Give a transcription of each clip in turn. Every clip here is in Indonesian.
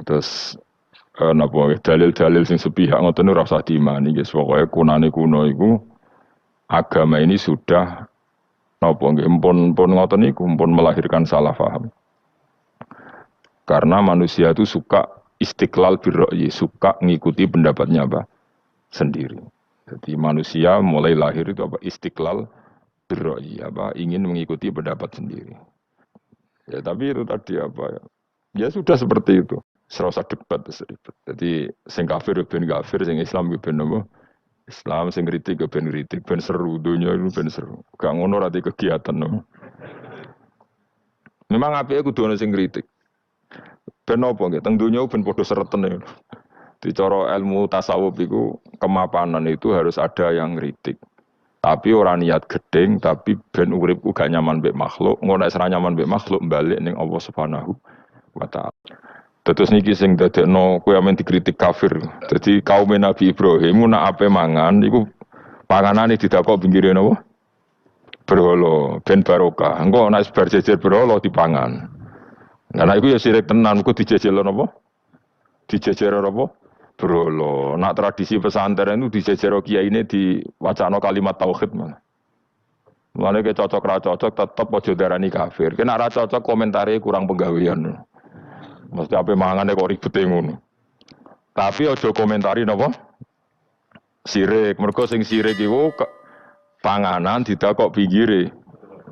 Terus napa dalil-dalil sing sepihak ngoten ora usah diimani guys. Pokoke kunane kuno iku agama ini sudah napa nggih pun ngoten niku pun melahirkan salah paham. Karena manusia itu suka istiqlal birra'yi, suka ngikuti pendapatnya apa? Sendiri. Jadi manusia mulai lahir itu apa? Istiqlal birra'yi, apa? Ingin mengikuti pendapat sendiri. Ya tapi itu tadi apa ya? Ya sudah seperti itu. Serasa debat seribet. Jadi sing kafir ben kafir, sing Islam ben apa? Islam sing kritik ben kritik, ben seru dunia itu ben seru. Gak ngono rati kegiatan no. Memang apike kudu ono sing kritik. Ben apa nggih? Teng dunia ben padha sereten ya. Di cara ilmu tasawuf itu kemapanan itu harus ada yang kritik. Tapi orang niat gedeng, tapi ben uripku gak nyaman mbek makhluk, ngono nek nyaman mbek makhluk balik ning Allah Subhanahu wa taala. Terus niki sing dadekno kowe amen dikritik kafir. Jadi kaum Nabi Ibrahim nak ape mangan iku panganane didakok pinggire napa? Berhala ben barokah. Engko nek bar jejer berhala dipangan. Nah iku ya sirik tenan, ku dijejel napa? Dijejer apa? Berhala. Nak tradisi pesantren itu dijejer kiai ini di wacana kalimat tauhid mana. Mulane ke cocok ra cocok tetep aja darani kafir. Kena ra cocok komentare kurang penggawean. Mesti ape mangane kok ribet ngono. Tapi aja komentari napa? Sirik. Mergo sing sirik iku panganan didakok pinggire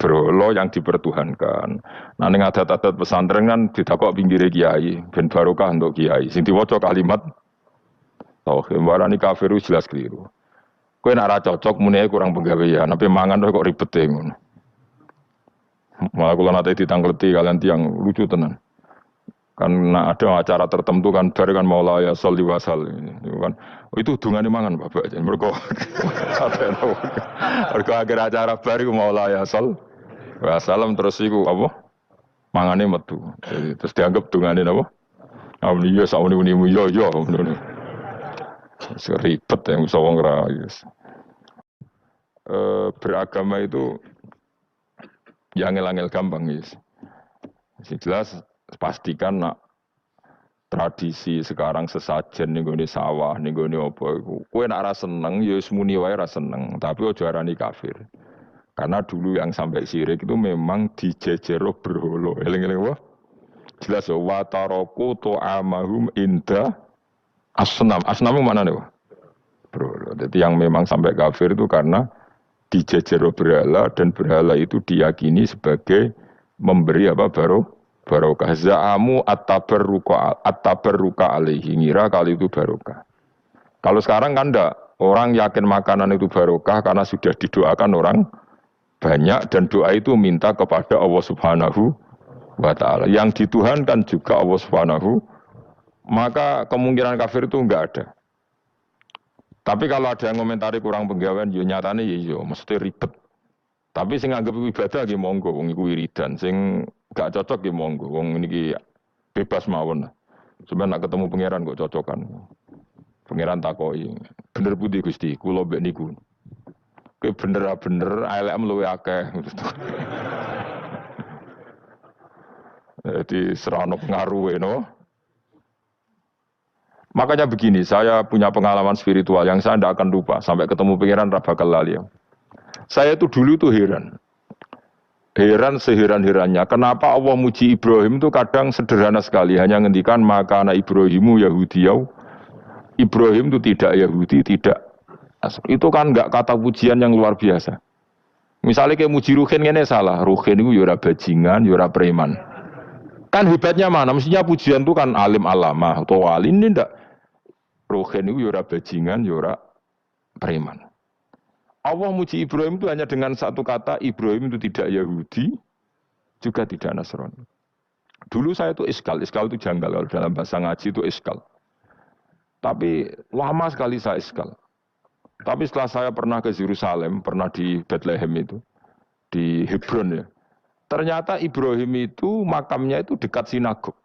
berhala yang dipertuhankan. Nah ning adat-adat pesantren kan didakok pinggire kiai, ben barokah untuk kiai. Sing diwaca kalimat tauhid warani kafir jelas keliru. Kowe nek ora cocok muni kurang penggawean, tapi mangan kok ribet e ngono. Malah kula nate ditangleti kalian tiang lucu tenan. Karena ada acara tertentu kan bar kan maula ya sholli wasal itu kan itu dungane mangan Bapak jan mergo mergo akhir acara bar iku maula ya shol wasalam terus iku apa mangane metu terus dianggap dungane napa amni ya sauni-unimu yo ngono ribet yang iso wong ra beragama itu yang angel-angel gampang guys. Jelas pastikan nak tradisi sekarang sesajen ning gone sawah ning gone apa iku kowe nek ora seneng ya wis muni wae ora seneng tapi aja arani kafir karena dulu yang sampai syirik itu memang dijejero berhala eling-eling wae jelas wa taraku tu'amahum inda asnam mana nih berhala jadi yang memang sampai kafir itu karena dijejero berhala dan berhala itu diyakini sebagai memberi apa barokah za'amu at-tabarruka alaihi ngira kali itu barokah. Kalau sekarang kan enggak, orang yakin makanan itu barokah karena sudah didoakan orang banyak dan doa itu minta kepada Allah Subhanahu wa taala. Yang dituhankan juga Allah Subhanahu, maka kemungkinan kafir itu enggak ada. Tapi kalau ada yang komentari kurang penggawean, yo nyatane yo mesti ribet. Tapi sing anggap ibadah nggih monggo wong iku wiridan, sing gak cocok nggih monggo wong niki bebas mawon. Sampeyan nak ketemu pangeran kok cocokan. Pangeran takoki, bener pundi Gusti? Kula mbek niku. Kowe bener elek luwe akeh. Jadi serano pengaruh no. Makanya begini, saya punya pengalaman spiritual yang saya tidak akan lupa sampai ketemu pangeran ra bakal lali. Saya itu dulu tuh heran seheran-herannya. Kenapa Allah muji Ibrahim itu kadang sederhana sekali. Hanya ngendikan maka anak Ibrahimu Yahudiyau. Ibrahim itu tidak Yahudi, tidak. Itu kan enggak kata pujian yang luar biasa. Misalnya kayak muji Ruhin ini salah. Ruhin itu yura bajingan, yura preman. Kan hebatnya mana? Mestinya pujian itu kan alim alamah atau wali ini enggak. Ruhin itu yura bajingan, yura preman. Allah muji Ibrahim itu hanya dengan satu kata, Ibrahim itu tidak Yahudi, juga tidak Nasrani. Dulu saya itu iskal itu janggal, kalau dalam bahasa ngaji itu iskal. Tapi lama sekali saya iskal. Tapi setelah saya pernah ke Yerusalem, pernah di Bethlehem itu, di Hebron ya. Ternyata Ibrahim itu makamnya itu dekat sinagog.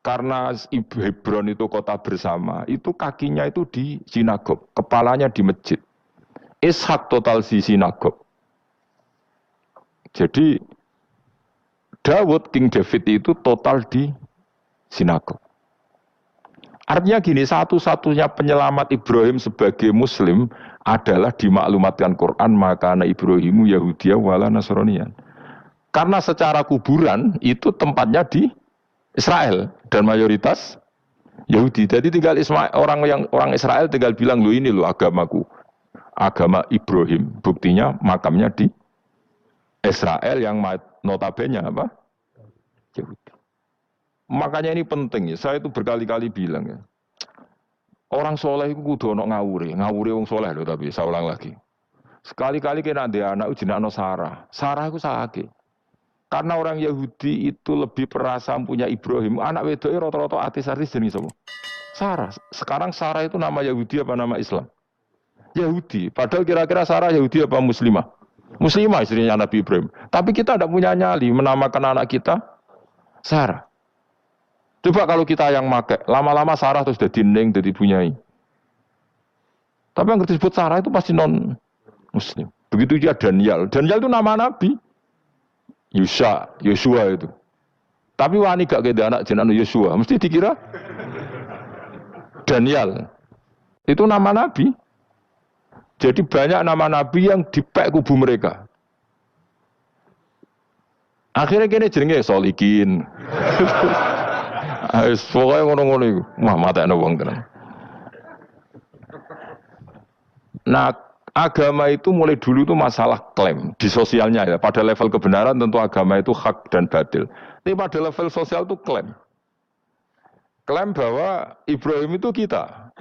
Karena Hebron itu kota bersama, itu kakinya itu di sinagog, kepalanya di masjid. Ishak total di sinagog. Jadi King David itu total di sinagog. Artinya gini, satu-satunya penyelamat Ibrahim sebagai Muslim adalah dimaklumatkan Quran, maka anak Ibrahimu Yahudiyah wala Nasraniyan. Karena secara kuburan itu tempatnya di Israel dan mayoritas Yahudi. Jadi tinggal orang Israel tinggal bilang, lu ini lo agamaku, agama Ibrahim. Buktinya makamnya di Israel yang notabene apa? Yahudi. Makanya ini penting ya. Saya itu berkali-kali bilang ya. Orang soleh itu kudu ono ngawure wong soleh loh, tapi saya ulang lagi. Sekali-kali kena dia anak jenakno Sarah. Sarah itu sakit. Karena orang Yahudi itu lebih perasa punya Ibrahim. Anak wedoknya rata-rata artis-artis jenis apa? Sarah. Sekarang Sarah itu nama Yahudi apa nama Islam? Yahudi. Padahal kira-kira Sarah Yahudi apa Muslimah? Muslimah istrinya Nabi Ibrahim. Tapi kita tidak punya nyali menamakan anak kita Sarah. Coba kalau kita yang make, lama-lama Sarah terus jadi neng, jadi punyai. Tapi yang disebut Sarah itu pasti non Muslim. Begitu dia Daniel. Daniel itu nama Nabi. Yosua itu. Tapi wani gak kayak anak jenenge Yosua, mesti dikira Daniel. Itu nama Nabi. Jadi banyak nama Nabi yang dipek kubu mereka. Akhirnya kene jenenge Solikin. Pokoknya ngono-ngono iku. Wah, matekno wong tenan. Nah, agama itu mulai dulu itu masalah klaim di sosialnya ya. Pada level kebenaran tentu agama itu hak dan batil. Tapi pada level sosial itu klaim. Klaim bahwa Ibrahim itu kita.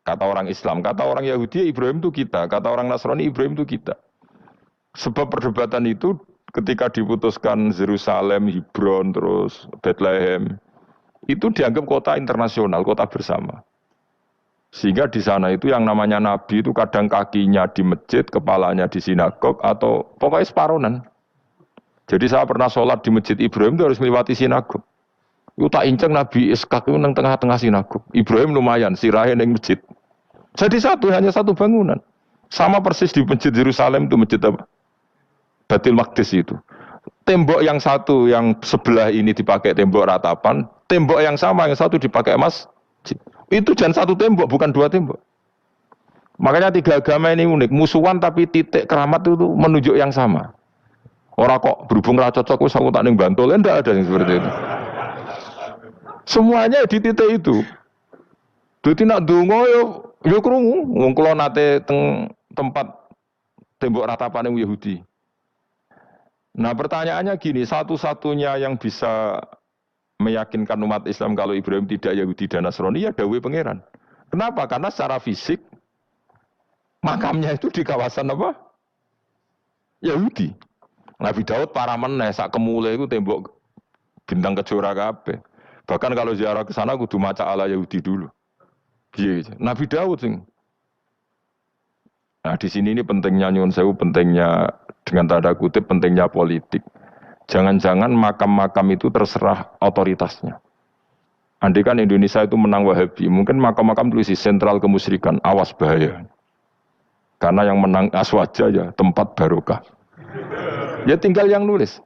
Kata orang Islam, kata orang Yahudi Ibrahim itu kita, kata orang Nasrani Ibrahim itu kita. Sebab perdebatan itu ketika diputuskan Yerusalem, Hebron, terus Bethlehem, itu dianggap kota internasional, kota bersama. Sehingga di sana itu yang namanya Nabi itu kadang kakinya di masjid, kepalanya di sinagog, atau pokoknya separonan. Jadi saya pernah sholat di masjid Ibrahim itu harus melewati sinagog. Itu tak inceng Nabi Ishak itu nang tengah-tengah sinagog. Ibrahim lumayan, sirahe nang masjid. Jadi hanya satu bangunan. Sama persis di masjid Yerusalem itu masjid apa? Baitul Maqdis itu. Tembok yang satu yang sebelah ini dipakai tembok ratapan, tembok yang sama yang satu dipakai masjid. Itu jangan satu tembok, bukan dua tembok. Makanya tiga agama ini unik, musuhan tapi titik keramat itu menunjuk yang sama. Orang kok berhubung ra cocok wis aku tak ning Bantul, enggak ada yang seperti itu. Semuanya di titik itu. Dadi nak ndonga yo krungu, wong kula nate teng tempat tembok ratapan yang Yahudi. Nah pertanyaannya gini, satu-satunya yang bisa meyakinkan umat Islam kalau Ibrahim tidak Yahudi dan Nasrani ya dawuh pangeran. Kenapa? Karena secara fisik makamnya itu di kawasan apa? Yahudi. Nabi Daud para meneh sak kemule itu tembok bintang kejora kabeh. Bahkan kalau ziarah ke sana kudu maca ala Yahudi dulu. Piye Nabi Daud sing. Nah, di sini ini pentingnya nyuwun sewu, pentingnya dengan tanda kutip pentingnya politik. Jangan-jangan makam-makam itu terserah otoritasnya. Andai kan Indonesia itu menang Wahabi, mungkin makam-makam tulis sentral kemusyrikan, awas bahaya. Karena yang menang Aswaja ya tempat barokah. Ya tinggal yang nulis.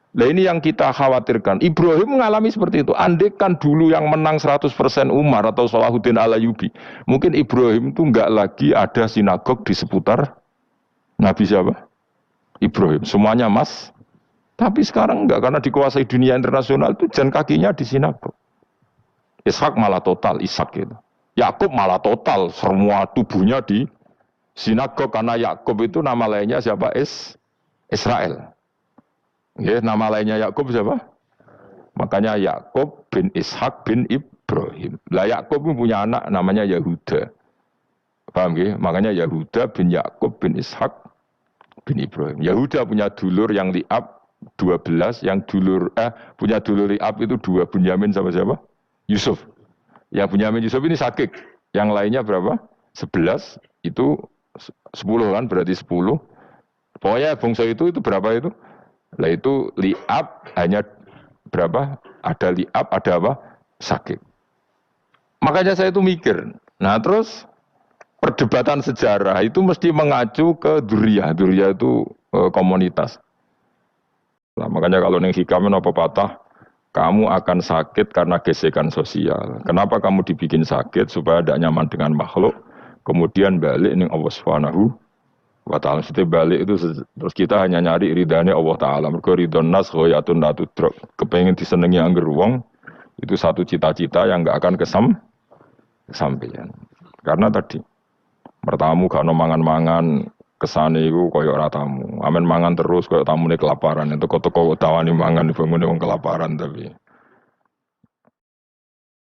Nah ini yang kita khawatirkan. Ibrahim mengalami seperti itu. Andai kan dulu yang menang 100% Umar atau Salahuddin Al-Ayyubi, mungkin Ibrahim itu enggak lagi ada sinagog di seputar Nabi siapa? Ibrahim. Semuanya mas. Tapi sekarang enggak, karena dikuasai dunia internasional itu jalan kakinya di sinagog. Ishak malah total, Ishak itu. Yakub malah total, semua tubuhnya di sinagog, karena Yakub itu nama lainnya siapa? Israel. Ya, nama lainnya Yakub siapa? Makanya Yakub bin Ishak bin Ibrahim. Lah Yakub punya anak namanya Yahuda. Paham ya? Makanya Yahuda bin Yakub bin Ishak bin Ibrahim. Yahuda punya dulur yang li'ab 12, yang punya dulur li'ab itu 2, Bunyamin sama siapa? Yusuf. Yang Bunyamin Yusuf ini sakit. Yang lainnya berapa? 11, itu 10 kan, berarti 10. Pokoknya bangsa itu berapa itu? Lah itu li'ab hanya berapa? Ada li'ab, ada apa? Sakit. Makanya saya itu mikir. Nah terus perdebatan sejarah itu mesti mengacu ke duriyah. Duriyah itu komunitas. Nah, makanya kalau neng hikam apa patah kamu akan sakit karena gesekan sosial. Kenapa kamu dibikin sakit supaya tidak nyaman dengan makhluk? Kemudian balik ning Allah Subhanahu wa ta'ala. Setiap balik itu terus kita hanya nyari ridhanya Allah Ta'ala. Mereka ridhon nas khoyatun natudrok. Kepengen disenengi angger wong itu satu cita-cita yang nggak akan kesampaian. Karena tadi mertamu gak ono mangan-mangan kesane iku koyo ora tamu. Amen mangan terus koyo tamune kelaparan. Itu teko-teko tawani mangan bangun wong kelaparan tapi